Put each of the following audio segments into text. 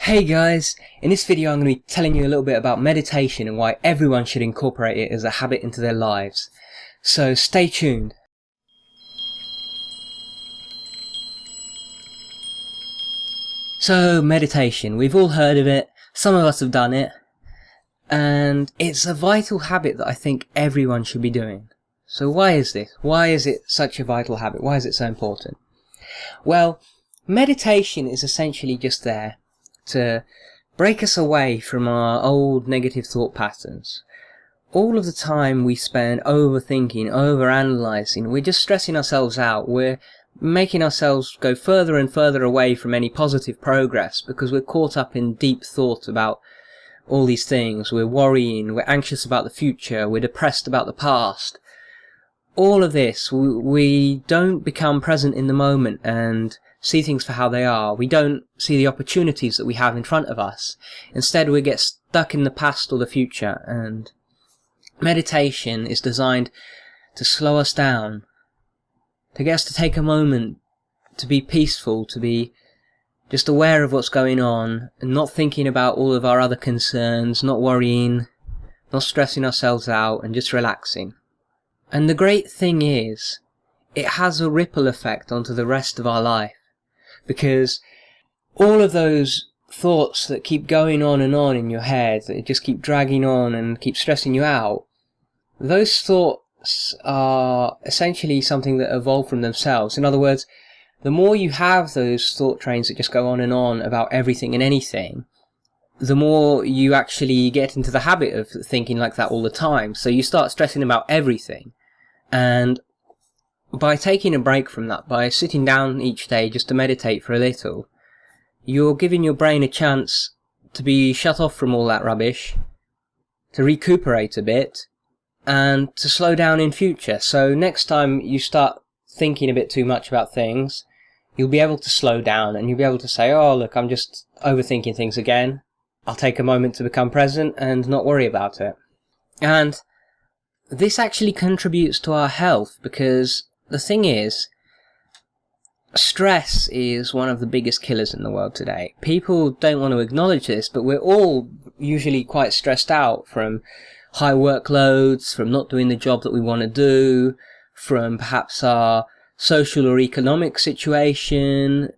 Hey guys, in this video I'm going to be telling you a little bit about meditation and why everyone should incorporate it as a habit into their lives. So stay tuned. So meditation, we've all heard of it, some of us have done it, and it's a vital habit that I think everyone should be doing. So why is this? Why is it such a vital habit? Why is it so important? Well, meditation is essentially just there to break us away from our old negative thought patterns. All of the time we spend overthinking, overanalyzing, we're just stressing ourselves out, we're making ourselves go further and further away from any positive progress because we're caught up in deep thought about all these things. We're worrying, we're anxious about the future, we're depressed about the past. All of this, we don't become present in the moment and see things for how they are. We don't see the opportunities that we have in front of us. Instead, we get stuck in the past or the future, and meditation is designed to slow us down, to get us to take a moment to be peaceful, to be just aware of what's going on, and not thinking about all of our other concerns, not worrying, not stressing ourselves out, and just relaxing. And the great thing is, it has a ripple effect onto the rest of our life. Because all of those thoughts that keep going on and on in your head, that just keep dragging on and keep stressing you out, those thoughts are essentially something that evolve from themselves. In other words, the more you have those thought trains that just go on and on about everything and anything, the more you actually get into the habit of thinking like that all the time. So you start stressing about everything. And by taking a break from that, by sitting down each day just to meditate for a little, you're giving your brain a chance to be shut off from all that rubbish, to recuperate a bit, and to slow down in future. So next time you start thinking a bit too much about things, you'll be able to slow down and you'll be able to say, oh look, I'm just overthinking things again. I'll take a moment to become present and not worry about it. And this actually contributes to our health, because the thing is, stress is one of the biggest killers in the world today. People don't want to acknowledge this, but we're all usually quite stressed out from high workloads, from not doing the job that we want to do, from perhaps our social or economic situation,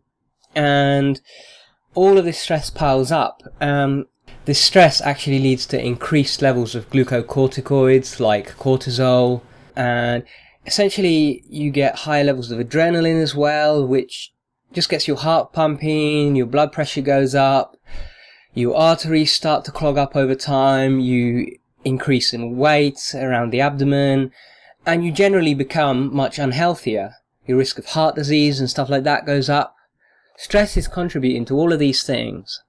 and all of this stress piles up. This stress actually leads to increased levels of glucocorticoids like cortisol, and essentially you get higher levels of adrenaline as well, which just gets your heart pumping, your blood pressure goes up, your arteries start to clog up over time, you increase in weight around the abdomen, and you generally become much unhealthier. Your risk of heart disease and stuff like that goes up. Stress is contributing to all of these things,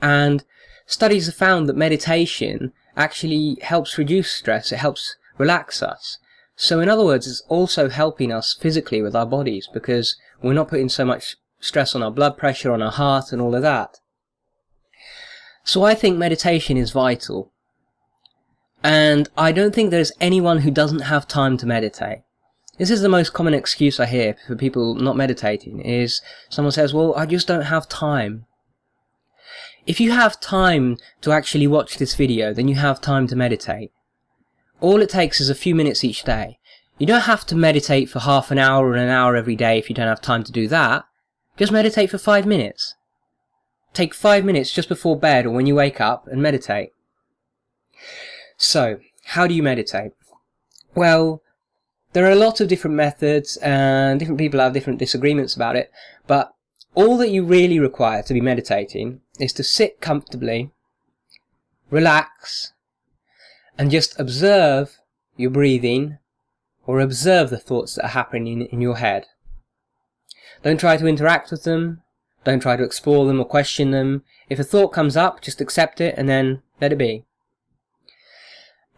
and studies have found that meditation actually helps reduce stress, it helps relax us. So in other words, it's also helping us physically with our bodies, because we're not putting so much stress on our blood pressure, on our heart and all of that. So I think meditation is vital. And I don't think there's anyone who doesn't have time to meditate. This is the most common excuse I hear for people not meditating, is someone says, well, I just don't have time. If you have time to actually watch this video, then you have time to meditate. All it takes is a few minutes each day. You don't have to meditate for half an hour or an hour every day if you don't have time to do that. Just meditate for 5 minutes. Take 5 minutes just before bed or when you wake up and meditate. So, how do you meditate? Well, there are a lot of different methods and different people have different disagreements about it, but all that you really require to be meditating is to sit comfortably, relax, and just observe your breathing, or observe the thoughts that are happening in your head. Don't try to interact with them, don't try to explore them or question them. If a thought comes up, just accept it and then let it be.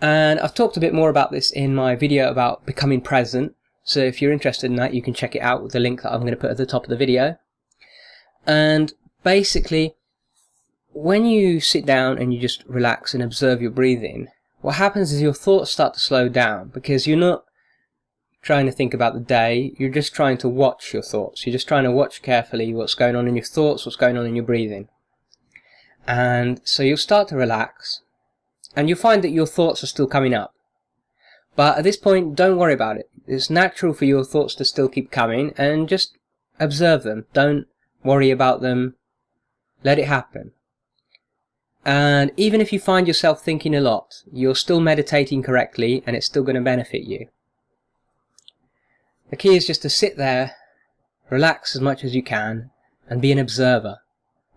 And I've talked a bit more about this in my video about becoming present, so if you're interested in that you can check it out with the link that I'm going to put at the top of the video. And basically, when you sit down and you just relax and observe your breathing, what happens is your thoughts start to slow down, because you're not trying to think about the day, you're just trying to watch your thoughts. You're just trying to watch carefully what's going on in your thoughts, what's going on in your breathing. And so you'll start to relax, and you'll find that your thoughts are still coming up. But at this point, don't worry about it. It's natural for your thoughts to still keep coming, and just observe them. Don't worry about them. Let it happen. And even if you find yourself thinking a lot, you're still meditating correctly, and it's still going to benefit you. The key is just to sit there, relax as much as you can, and be an observer,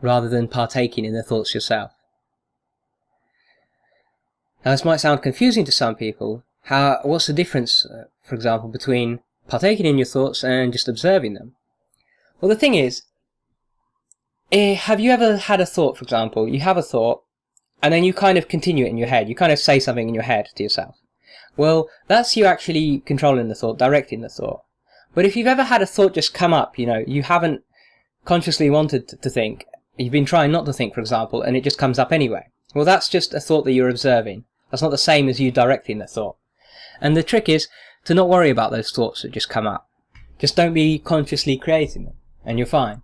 rather than partaking in the thoughts yourself. Now, this might sound confusing to some people. What's the difference, for example, between partaking in your thoughts and just observing them? Well, the thing is, have you ever had a thought, for example, you have a thought, and then you kind of continue it in your head, you kind of say something in your head to yourself. Well, that's you actually controlling the thought, directing the thought. But if you've ever had a thought just come up, you haven't consciously wanted to think, you've been trying not to think, for example, and it just comes up anyway. Well, that's just a thought that you're observing. That's not the same as you directing the thought. And the trick is to not worry about those thoughts that just come up. Just don't be consciously creating them, and you're fine.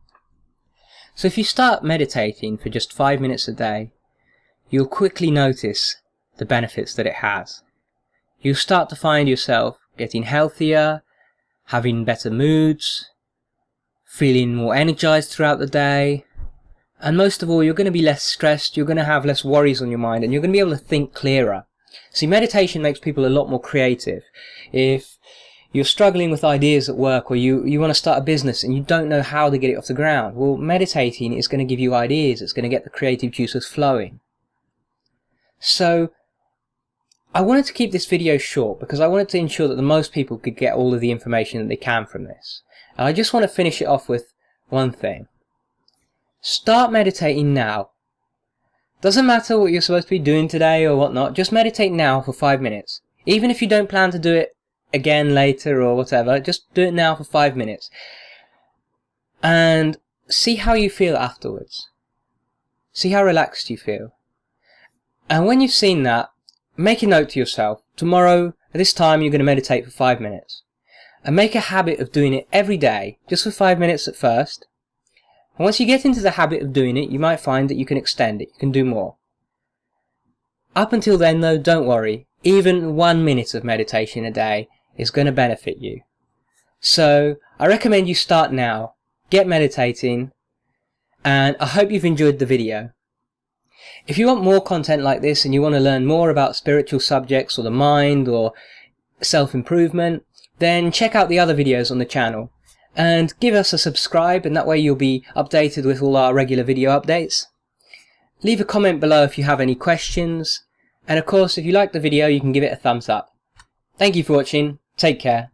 So if you start meditating for just 5 minutes a day, you'll quickly notice the benefits that it has. You'll start to find yourself getting healthier, having better moods, feeling more energized throughout the day, and most of all, you're going to be less stressed, you're going to have less worries on your mind, and you're going to be able to think clearer. See, meditation makes people a lot more creative. If you're struggling with ideas at work, or you want to start a business and you don't know how to get it off the ground, well, meditating is going to give you ideas, it's going to get the creative juices flowing. So, I wanted to keep this video short because I wanted to ensure that the most people could get all of the information that they can from this. And I just want to finish it off with one thing. Start meditating now. Doesn't matter what you're supposed to be doing today or whatnot, just meditate now for 5 minutes. Even if you don't plan to do it again later or whatever, just do it now for 5 minutes. And see how you feel afterwards. See how relaxed you feel. And when you've seen that, make a note to yourself. Tomorrow, at this time, you're going to meditate for 5 minutes. And make a habit of doing it every day, just for 5 minutes at first. And once you get into the habit of doing it, you might find that you can extend it, you can do more. Up until then though, don't worry, even 1 minute of meditation a day is going to benefit you. So, I recommend you start now, get meditating, and I hope you've enjoyed the video. If you want more content like this and you want to learn more about spiritual subjects or the mind or self-improvement, then check out the other videos on the channel. And give us a subscribe, and that way you'll be updated with all our regular video updates. Leave a comment below if you have any questions, and of course if you like the video you can give it a thumbs up. Thank you for watching, take care.